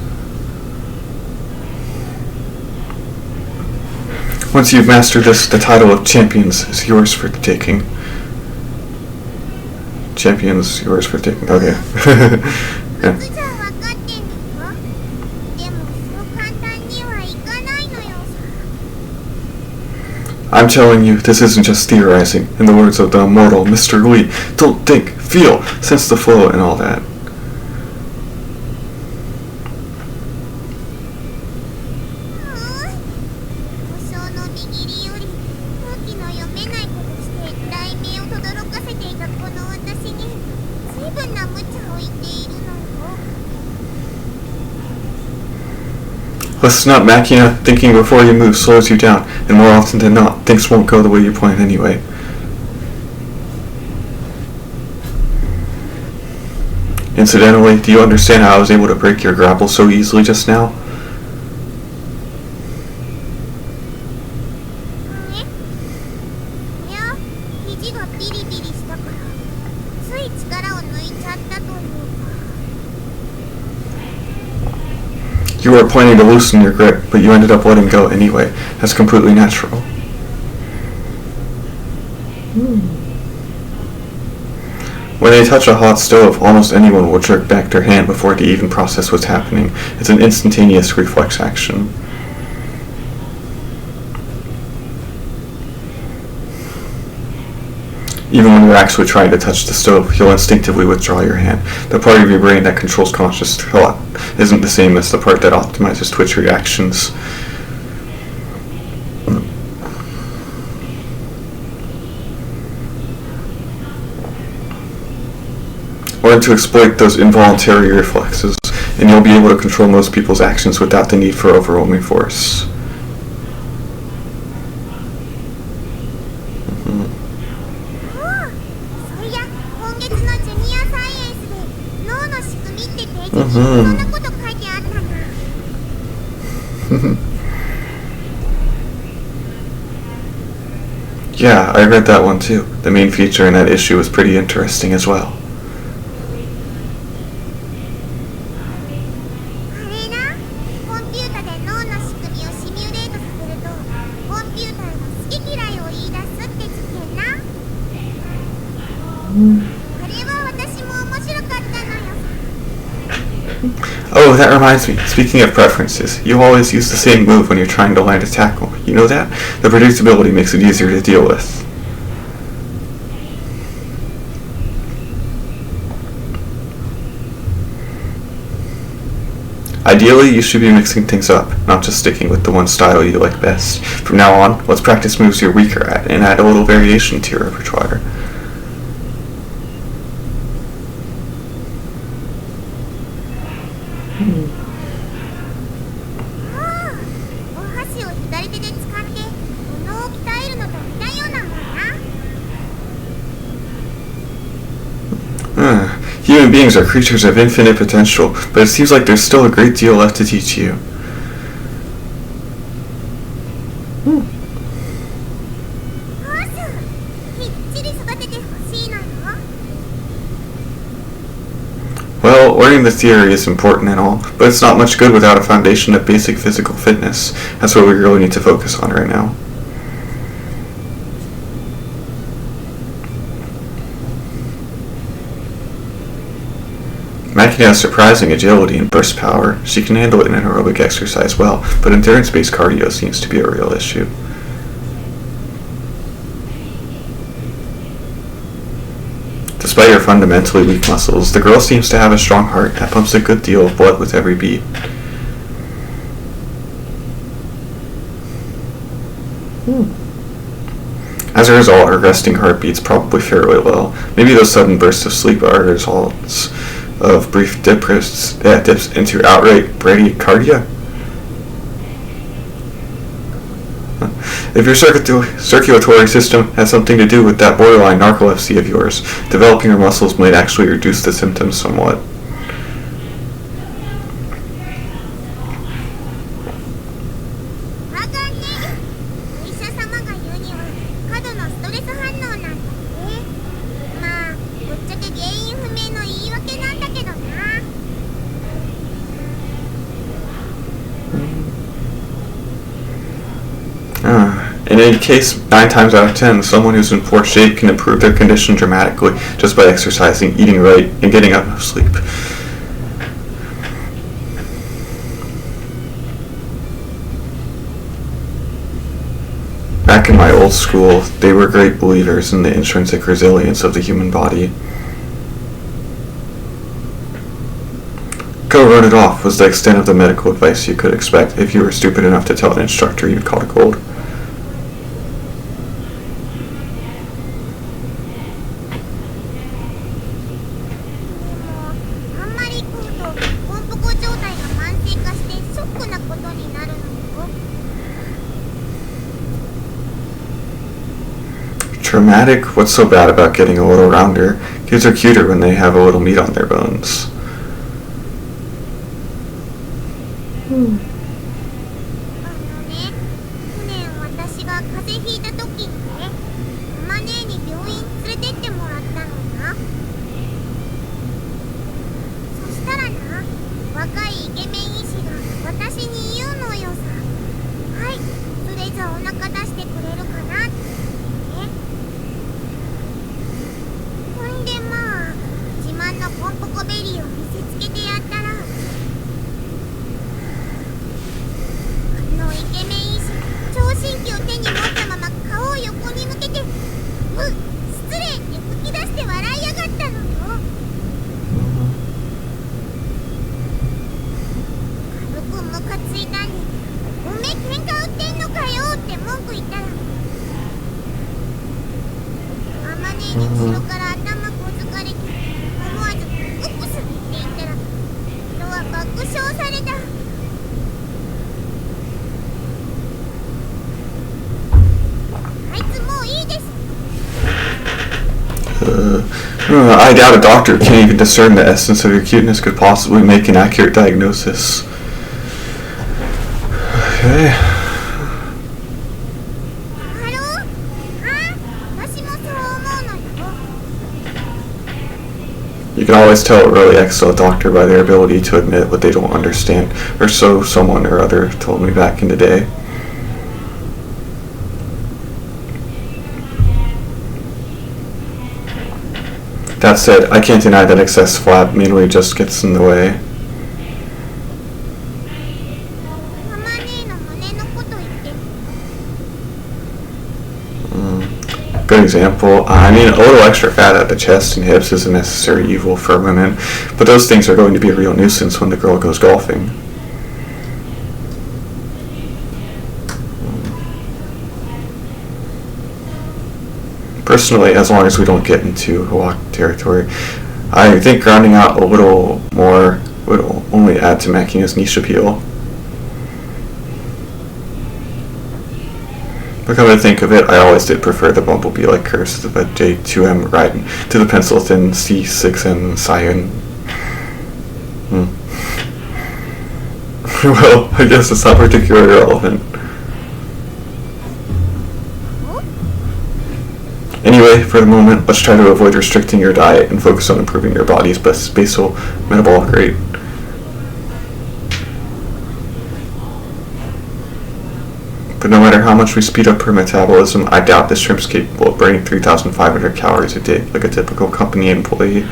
Once you've mastered this, the title of Champions is yours for the taking. Champions, yours for the taking. Okay. Yeah. I'm telling you, this isn't just theorizing. In the words of the immortal Mr. Lee, don't think, feel, sense the flow and all that. Listen up, Makina. Thinking before you move slows you down, and more often than not, things won't go the way you plan anyway. Incidentally, do you understand how I was able to break your grapple so easily just now? You were planning to loosen your grip, but you ended up letting go anyway. That's completely natural. When they touch a hot stove, almost anyone will jerk back their hand before they even process what's happening. It's an instantaneous reflex action. Even when you're actually trying to touch the stove, you'll instinctively withdraw your hand. The part of your brain that controls conscious thought isn't the same as the part that optimizes twitch reactions. Learn to exploit those involuntary reflexes, and you'll be able to control most people's actions without the need for overwhelming force. Yeah, I read that one too. The main feature in that issue was pretty interesting as well. あれな、コンピュータで脳の仕組みをシミュレートさせるとコンピューターが好き嫌いを言い出すって事件な。あれは私も面白かったのよ。 Oh, that reminds me. Speaking of preferences, you always use the same move when you're trying to land a tackle. You know that? The predictability makes it easier to deal with. Ideally, you should be mixing things up, not just sticking with the one style you like best. From now on, let's practice moves you're weaker at and add a little variation to your repertoire. ああ、お箸を左手で使って脳を鍛えるのと似たようなもんな。Human beings are creatures of infinite potential, but it seems like there's still a great deal left to teach you. ホース、きっちり育ててほしいのよ。 Well, learning the theory is important and all, but it's not much good without a foundation of basic physical fitness. That's what we really need to focus on right now. Makina has surprising agility and burst power. She can handle it in aerobic exercise well, but endurance-based cardio seems to be a real issue. Despite her fundamentally weak muscles, the girl seems to have a strong heart that pumps a good deal of blood with every beat. As a result, her resting heart beats probably fairly well. Maybe those sudden bursts of sleep are results of brief dips into outright bradycardia. If your circulatory system has something to do with that borderline narcolepsy of yours, developing your muscles might actually reduce the symptoms somewhat. わかんねえ。お医者様が言うには過度のストレス反応なんだって。まあぶっちゃけ原因不明の言い訳なんだけどな。 In any case, 9 times out of 10, someone who's in poor shape can improve their condition dramatically just by exercising, eating right, and getting enough sleep. Back in my old school, they were great believers in the intrinsic resilience of the human body. Go run it off was the extent of the medical advice you could expect if you were stupid enough to tell an instructor you'd caught a cold. あんまり食うとポンポコ状態が慢性化してショックなことになるのよ。 Traumatic? What's so bad about getting a little rounder? Kids are cuter when they have a little meat on their bones. あのね、去年私が風邪ひいた時にね、アマネーに病院連れてってもらったのな。そしたらな、若いイケメン医師が私に言うのよさ。はい、それじゃお腹出してくれるかなってね。ほんでまあ、自慢のポンポコベリーを見せつけてやったら、イケメン医師聴診器を手に持ったまま顔を横に向けて「失礼」って吹き出して笑いやがったのよ。軽くムカついたんで「おめえ喧嘩売ってんのかよ」って文句言ったらアマネーに後ろから頭こづかれて思わず「ウップス」って言ったら人は爆笑された。 I doubt a doctor can't even discern the essence of your cuteness could possibly make an accurate diagnosis. Okay. ハロー？あ？ You can always tell a really excellent doctor by their ability to admit what they don't understand, or so someone or other told me back in the day. That said, I can't deny that excess flap mainly just gets in the way. ママ姉の胸のこと言って。 Good example. I mean, a little extra fat at the chest and hips is a necessary evil for women, but those things are going to be a real nuisance when the girl goes golfing. Personally, as long as we don't get into Hawk territory, I think grounding out a little more would only add to Makina's niche appeal. But come to think of it, I always did prefer the Bumblebee-like curse to the J2M riding to the pencil-thin C6M Scion. Well, I guess it's not particularly relevant. Anyway, for the moment, let's try to avoid restricting your diet and focus on improving your body's basal metabolic rate. But no matter how much we speed up her metabolism, I doubt this shrimp's capable of burning 3,500 calories a day like a typical company employee.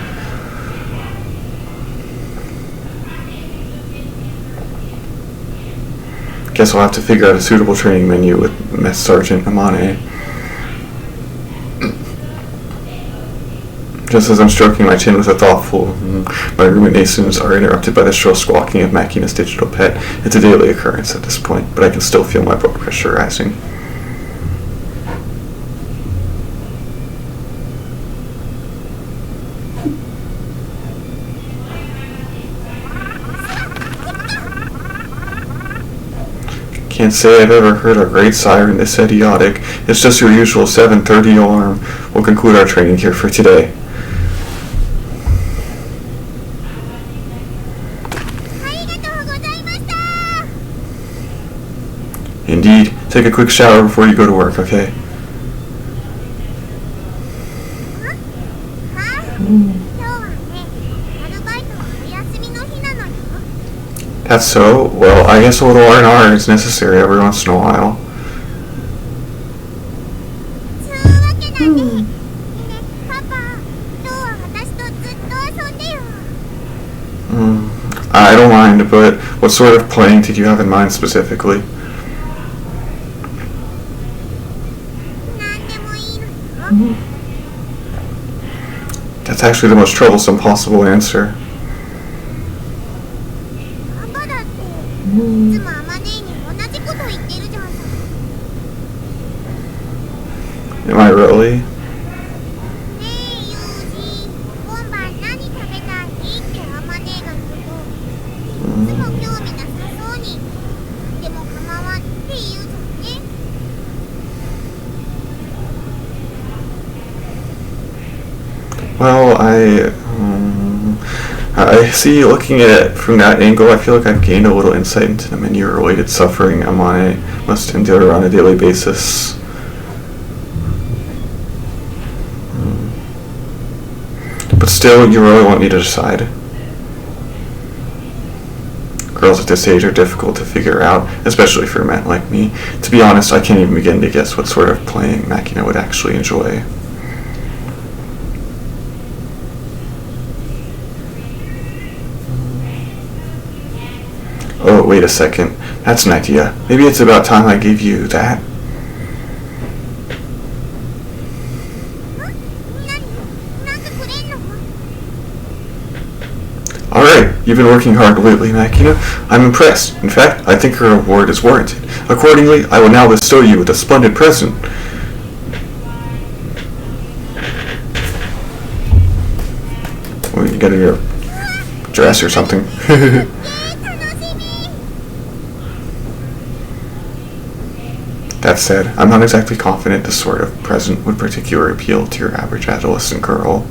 Guess I'll have to figure out a suitable training menu with Mess Sergeant Amane. Just as I'm stroking my chin with a thoughtful, my ruminations are interrupted by the shrill squawking of Makina's digital pet. It's a daily occurrence at this point, but I can still feel my blood pressure rising. Can't say I've ever heard a great siren this idiotic. It's just your usual 7:30 alarm. We'll conclude our training here for today. Indeed. Take a quick shower before you go to work, okay? That's so? Well, I guess a little R&R is necessary every once in a while. I don't mind, but what sort of playing did you have in mind specifically? That's actually the most troublesome possible answer. Am I really? Well, I see, looking at it from that angle, I feel like I've gained a little insight into the many related suffering Amane must endure on a daily basis. But still, you really want me to decide. Girls at this age are difficult to figure out, especially for men like me. To be honest, I can't even begin to guess what sort of playing Makina would actually enjoy. Oh, wait a second. That's an idea. Maybe it's about time I gave you that. Alright, you've been working hard lately, Makina. I'm impressed. In fact, I think your reward is warranted. Accordingly, I will now bestow you with a splendid present. Well, you get in your dress or something. That said, I'm not exactly confident this sort of present would particularly appeal to your average adolescent girl.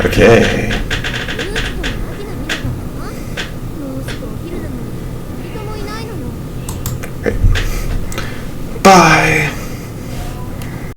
Okay. die.